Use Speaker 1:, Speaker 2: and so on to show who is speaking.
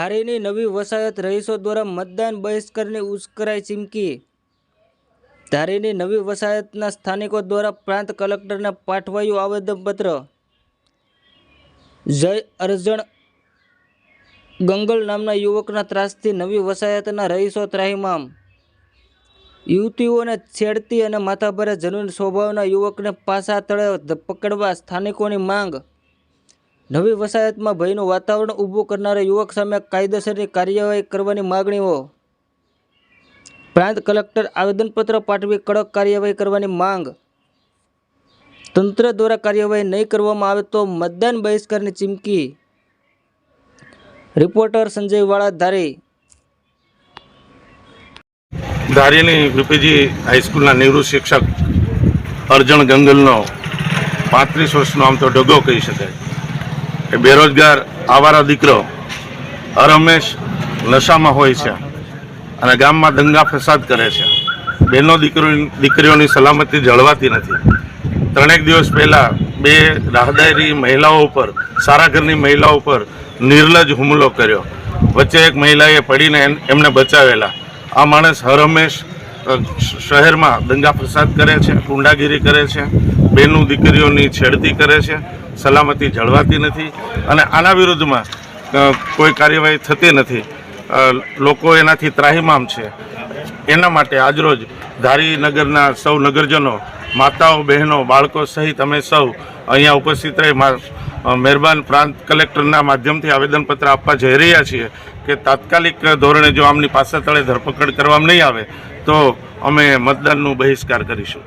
Speaker 1: ધારીની નવી વસાહત રહીશો દ્વારા મતદાન બહિષ્કારની ઉશ્કેરાઈ ચીમકી। ધારીની નવી વસાહતના સ્થાનિકો દ્વારા પ્રાંત કલેક્ટરને પાઠવાયું આવેદનપત્ર। જય અરજણ ગંગલ નામના યુવકના ત્રાસથી નવી વસાહતના રહીશો ત્રાહિમામ। યુવતીઓને છેડતી અને માથાભારે જનૂન સ્વભાવના યુવકને પાસા તળે પકડવા સ્થાનિકોની માંગ। નવી વસાહતમાં ભયનું વાતાવરણ ઊભું કરનારા યુવક સામે કાયદેસરની કાર્યવાહી કરવાની માગણીઓ। પ્રાંત કલેક્ટર આવેદનપત્ર પાઠવી કડક કાર્યવાહી કરવાની માંગ। તંત્ર દ્વારા કાર્યવાહી નહીં કરવામાં આવે તો મતદાન બહિષ્કારની ચીમકી। રિપોર્ટર સંજય વાળા, ધારી।
Speaker 2: ધારીની વીપીજી હાઈસ્કૂલના નિવૃત્ત શિક્ષક અરજણ ગંગલનો 35 વર્ષનો આમ તો ડગો કહી શકાય એ બેરોજગાર આવારા દીકરો હરહંમેશ નશામાં હોય છે અને ગામમાં દંગા ફસાદ કરે છે। બહેનો દીકરીઓની સલામતી જળવાતી નથી। 3 દિવસ પહેલાં 2 રાહદારી મહિલાઓ ઉપર, સારા ઘરની મહિલાઓ ઉપર નિર્લજ હુમલો કર્યો। વચ્ચે એક મહિલાએ પડીને એમને બચાવેલા। આ માણસ હરહંમેશ શહેરમાં દંગા ફસાદ કરે છે, ગુંડાગીરી કરે છે, બહેનો દીકરીઓની છેડતી કરે છે, સલામતી જળવાતી નથી અને આના વિરુદ્ધમાં કોઈ કાર્યવાહી થતી નથી। લોકો એનાથી ત્રાહિમામ છે। એના માટે આજરોજ ધારી નગરના સૌ નગરજનો, માતાઓ, બહેનો, બાળકો સહિત અમે સૌ અહીંયા ઉપસ્થિત રહી મહેરબાન પ્રાંત કલેક્ટરના માધ્યમથી આવેદનપત્ર આપવા જઈ રહ્યા છીએ કે તાત્કાલિક ધોરણે જો આમની પાસા તળે ધરપકડ કરવામાં નહીં આવે તો અમે મતદાનનો બહિષ્કાર કરીશું।